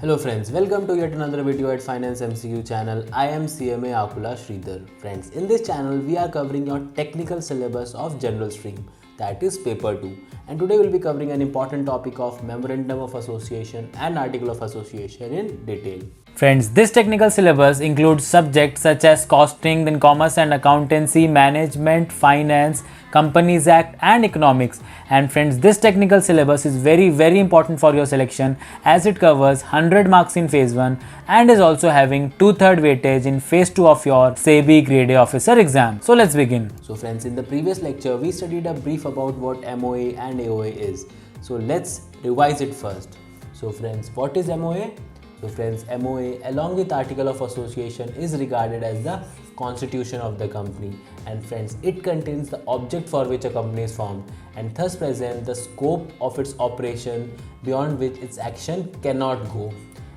Hello friends, welcome to yet another video at Finance MCQ channel. I am CMA Akula Sridhar. Friends, in this channel we are covering your technical syllabus of general stream, that is paper 2. And today we'll be covering an important topic of Memorandum of Association and Article of Association in detail. Friends, this technical syllabus includes subjects such as costing, then commerce and accountancy, management, finance, Companies Act and economics. And friends, this technical syllabus is very important for your selection as it covers 100 marks in phase 1 and is also having 2/3 weightage in phase 2 of your SEBI Grade A officer exam. So let's begin. So friends, in the previous lecture we studied a brief about what MOA and AOA is. So let's revise it first. So friends, what is MOA? So friends, MOA along with Article of Association is regarded as the constitution of the company, and friends, it contains the object for which a company is formed and thus present the scope of its operation beyond which its action cannot go.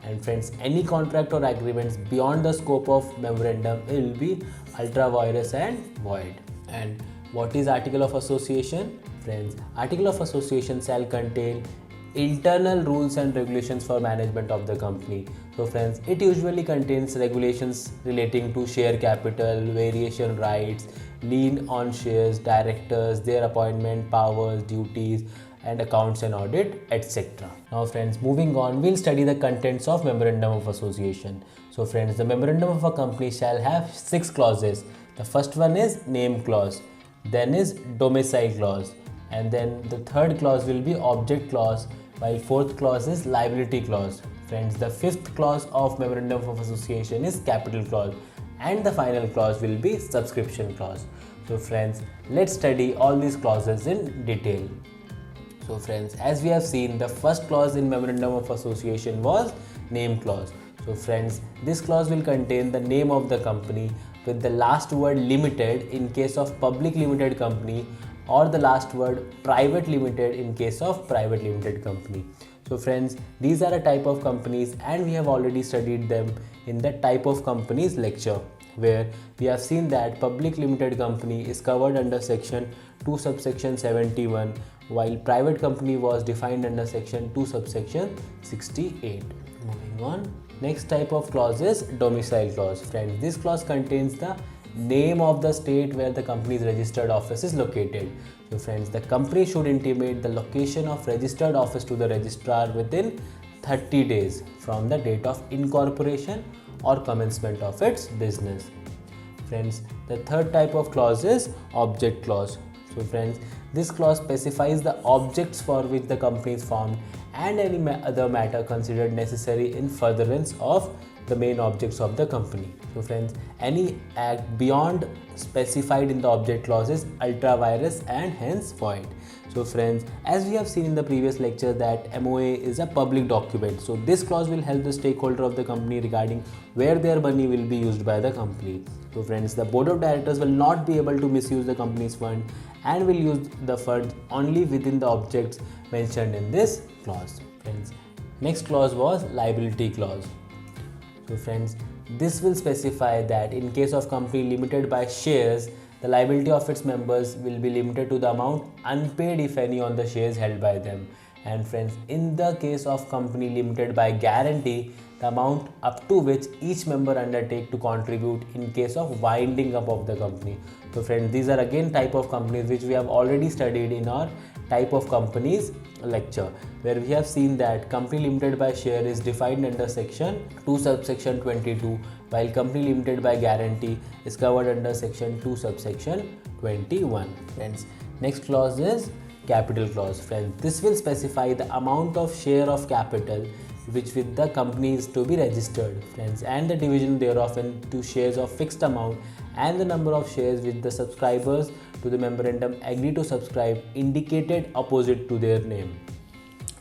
And friends, any contract or agreements beyond the scope of memorandum will be ultra vires and void. And what is Article of Association? Friends, Article of Association shall contain internal rules and regulations for management of the company. So friends, it usually contains regulations relating to share capital, variation rights, lien on shares, directors, their appointment, powers, duties and accounts and audit, etc. Now friends, moving on, we'll study the contents of Memorandum of Association. So friends, the Memorandum of a company shall have 6 clauses. The first one is name clause, then is domicile clause, and then the third clause will be object clause, while fourth clause is liability clause. Friends, the fifth clause of Memorandum of Association is capital clause, and the final clause will be subscription clause. So friends, let's study all these clauses in detail. So friends, as we have seen, the first clause in Memorandum of Association was name clause. So friends, this clause will contain the name of the company with the last word limited in case of public limited company, or the last word private limited in case of private limited company. So friends, these are a type of companies and we have already studied them in the type of companies lecture, where we have seen that public limited company is covered under section 2 subsection 71, while private company was defined under section 2 subsection 68. Moving on, next type of clause is domicile clause. Friends, this clause contains the name of the state where the company's registered office is located. So friends, the company should intimate the location of registered office to the registrar within 30 days from the date of incorporation or commencement of its business. Friends, the third type of clause is object clause. So friends, this clause specifies the objects for which the company is formed and any other matter considered necessary in furtherance of the main objects of the company. So friends, any act beyond specified in the object clause is ultra vires and hence void. So friends, as we have seen in the previous lecture that MOA is a public document, so this clause will help the stakeholder of the company regarding where their money will be used by the company. So friends, the board of directors will not be able to misuse the company's fund and will use the fund only within the objects mentioned in this clause. Friends, next clause was liability clause. So friends, this will specify that in case of company limited by shares, the liability of its members will be limited to the amount unpaid if any on the shares held by them. And friends, in the case of company limited by guarantee, the amount up to which each member undertake to contribute in case of winding up of the company. So friends, these are again type of companies which we have already studied in our type of companies lecture, where we have seen that company limited by share is defined under section 2 subsection 22, while company limited by guarantee is covered under section 2 subsection 21. Friends, next clause is capital clause. Friends, this will specify the amount of share of capital which with the company is to be registered, friends, and the division thereof into shares of fixed amount and the number of shares which the subscribers to the memorandum agree to subscribe indicated opposite to their name.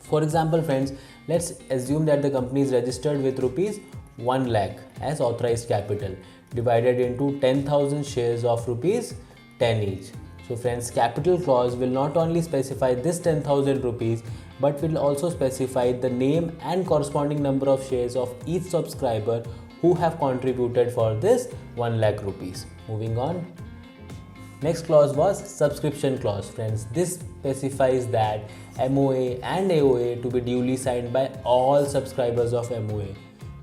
For example, friends, let's assume that the company is registered with rupees 1 lakh as authorized capital divided into 10,000 shares of rupees 10 each. So friends, capital clause will not only specify this 10,000 rupees but will also specify the name and corresponding number of shares of each subscriber who have contributed for this 1 lakh rupees. Moving on, Next clause was subscription clause. Friends, this specifies that MOA and AOA to be duly signed by all subscribers of MOA.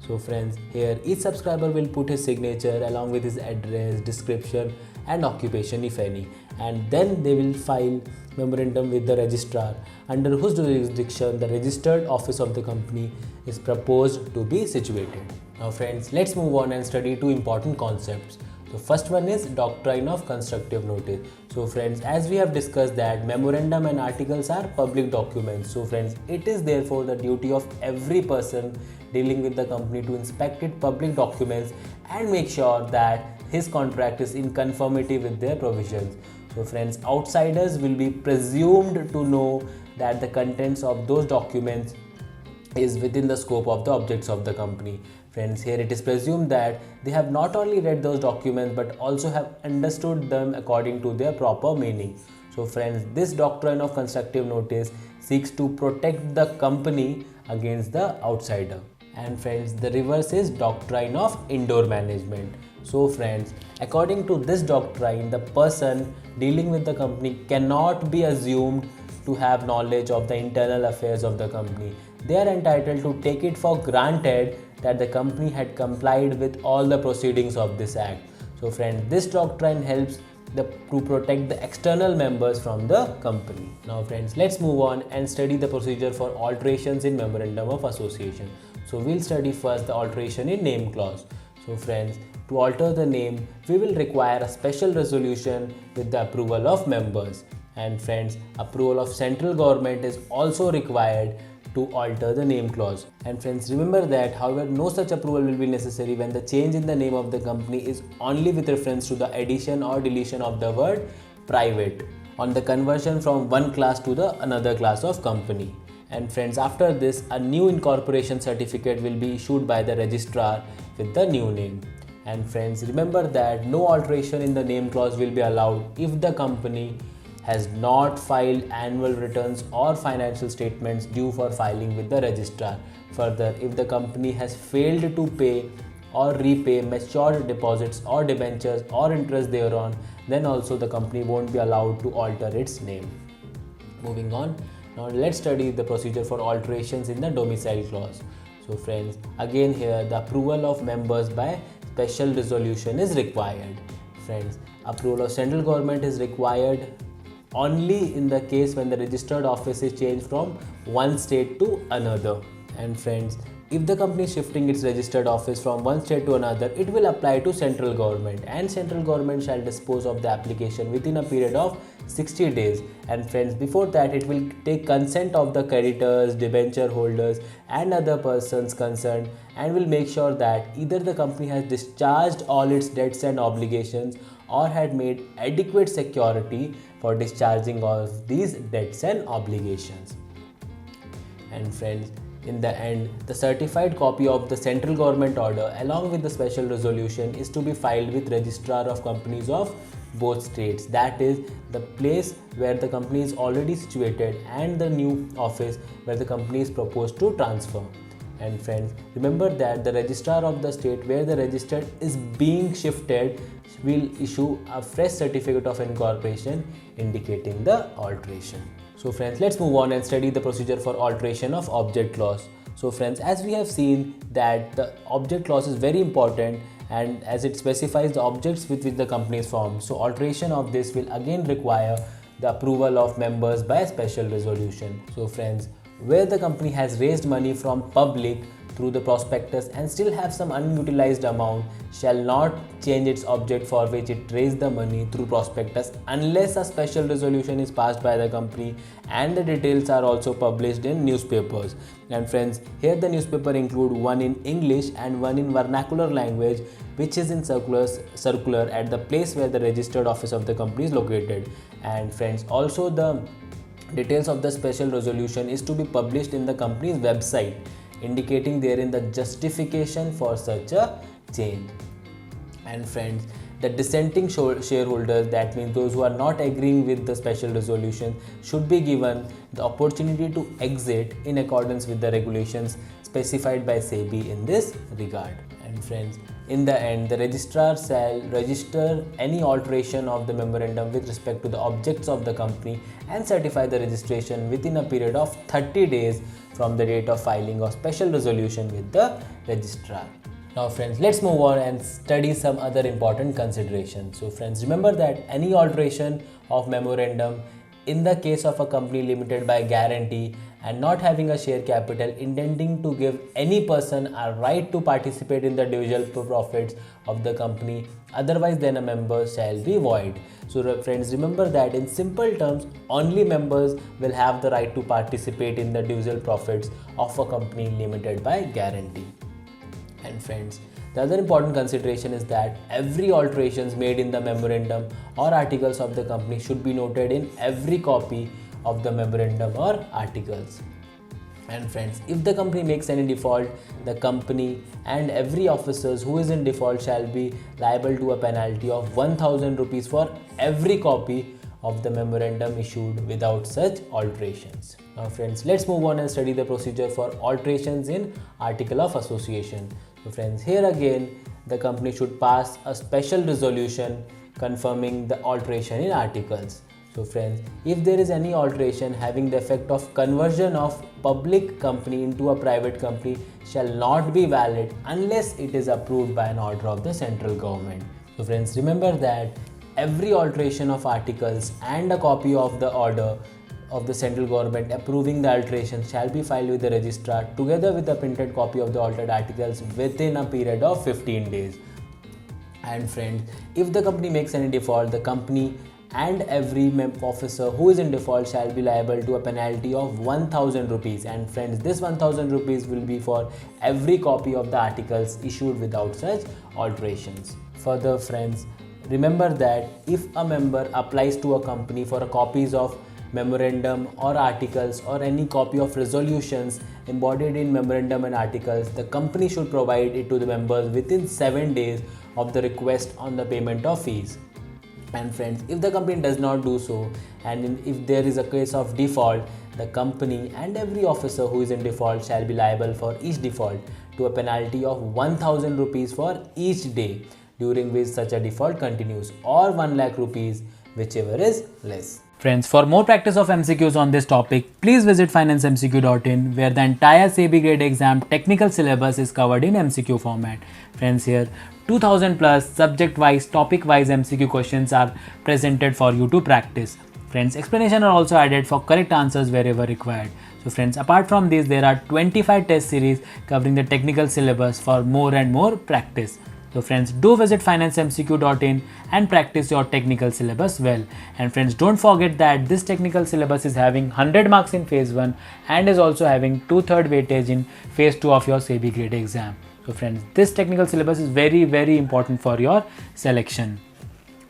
So friends, here each subscriber will put his signature along with his address, description and occupation if any, and then they will file memorandum with the registrar, under whose jurisdiction the registered office of the company is proposed to be situated. Now friends, let's move on and study two important concepts. So first one is doctrine of constructive notice. So friends, as we have discussed that memorandum and articles are public documents. So friends, it is therefore the duty of every person dealing with the company to inspect its public documents and make sure that his contract is in conformity with their provisions. So friends, outsiders will be presumed to know that the contents of those documents is within the scope of the objects of the company. Friends, here it is presumed that they have not only read those documents but also have understood them according to their proper meaning. So friends, this doctrine of constructive notice seeks to protect the company against the outsider. And friends, the reverse is doctrine of indoor management. So friends, according to this doctrine, the person dealing with the company cannot be assumed to have knowledge of the internal affairs of the company. They are entitled to take it for granted that the company had complied with all the proceedings of this act. So friends, this doctrine helps to protect the external members from the company. Now friends, let's move on and study the procedure for alterations in memorandum of association. So we'll study first the alteration in name clause. So friends, to alter the name, we will require a special resolution with the approval of members. And friends, approval of central government is also required to alter the name clause. And friends, remember that however no such approval will be necessary when the change in the name of the company is only with reference to the addition or deletion of the word private on the conversion from one class to the another class of company. And friends, after this, a new incorporation certificate will be issued by the registrar with the new name. And friends, remember that no alteration in the name clause will be allowed if the company has not filed annual returns or financial statements due for filing with the registrar. Further, if the company has failed to pay or repay matured deposits or debentures or interest thereon, then also the company won't be allowed to alter its name. Moving on, now let's study the procedure for alterations in the domicile clause. So friends, again here the approval of members by special resolution is required. Friends, approval of central government is required only in the case when the registered office is changed from one state to another. And friends, if the company is shifting its registered office from one state to another, it will apply to central government, and central government shall dispose of the application within a period of 60 days. And friends, before that it will take consent of the creditors, debenture holders and other persons concerned, and will make sure that either the company has discharged all its debts and obligations or had made adequate security for discharging of these debts and obligations. And friends, in the end, the certified copy of the central government order along with the special resolution is to be filed with registrar of companies of both states, that is the place where the company is already situated and the new office where the company is proposed to transfer. And friends, remember that the registrar of the state where the registered is being shifted will issue a fresh certificate of incorporation indicating the alteration. So friends, let's move on and study the procedure for alteration of object clause. So friends, as we have seen that the object clause is very important, and as it specifies the objects with which the company is formed. So alteration of this will again require the approval of members by special resolution. So friends, where the company has raised money from public through the prospectus and still have some unutilized amount, shall not change its object for which it raised the money through prospectus unless a special resolution is passed by the company and the details are also published in newspapers. And friends, here the newspaper include one in English and one in vernacular language, which is in circular at the place where the registered office of the company is located. And friends, also the details of the special resolution is to be published in the company's website, indicating therein the justification for such a change. And friends, the dissenting shareholders, that means those who are not agreeing with the special resolution, should be given the opportunity to exit in accordance with the regulations specified by SEBI in this regard. And friends, In the end, the registrar shall register any alteration of the memorandum with respect to the objects of the company and certify the registration within a period of 30 days from the date of filing of special resolution with the registrar. Now friends, let's move on and study some other important considerations. So friends, remember that any alteration of memorandum in the case of a company limited by guarantee and not having a share capital intending to give any person a right to participate in the divisional profits of the company otherwise than a member shall be void. So friends, remember that in simple terms, only members will have the right to participate in the divisional profits of a company limited by guarantee. And friends, the other important consideration is that every alterations made in the memorandum or articles of the company should be noted in every copy of the memorandum or articles. And friends, if the company makes any default, the company and every officers who is in default shall be liable to a penalty of 1000 rupees for every copy of the memorandum issued without such alterations. Now friends, let's move on and study the procedure for alterations in Article of Association. So friends, here again the company should pass a special resolution confirming the alteration in articles. So friends, if there is any alteration having the effect of conversion of public company into a private company shall not be valid unless it is approved by an order of the central government. So friends, remember that every alteration of articles and a copy of the order of the central government approving the alteration shall be filed with the registrar together with a printed copy of the altered articles within a period of 15 days. And friends, if the company makes any default, the company and every officer who is in default shall be liable to a penalty of 1000 rupees. And friends, this 1000 rupees will be for every copy of the articles issued without such alterations. Further friends, remember that if a member applies to a company for a copies of memorandum or articles or any copy of resolutions embodied in memorandum and articles, the company should provide it to the members within 7 days of the request on the payment of fees. And friends, if the company does not do so and if there is a case of default, the company and every officer who is in default shall be liable for each default to a penalty of 1000 rupees for each day during which such a default continues, or 1 lakh rupees, whichever is less. Friends, for more practice of MCQs on this topic, please visit financemcq.in where the entire SEBI grade exam technical syllabus is covered in MCQ format. Friends, here 2000 plus subject wise, topic wise MCQ questions are presented for you to practice. Friends, explanation are also added for correct answers wherever required. So friends, apart from this, there are 25 test series covering the technical syllabus for more and more practice. So friends, do visit financemcq.in and practice your technical syllabus well. And friends, don't forget that this technical syllabus is having 100 marks in phase 1 and is also having 2/3 weightage in phase 2 of your SEBI grade exam. So friends, this technical syllabus is very important for your selection.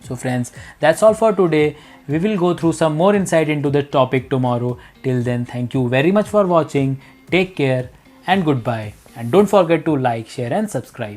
So friends, that's all for today. We will go through some more insight into the topic tomorrow. Till then, thank you very much for watching. Take care and goodbye. And don't forget to like, share and subscribe.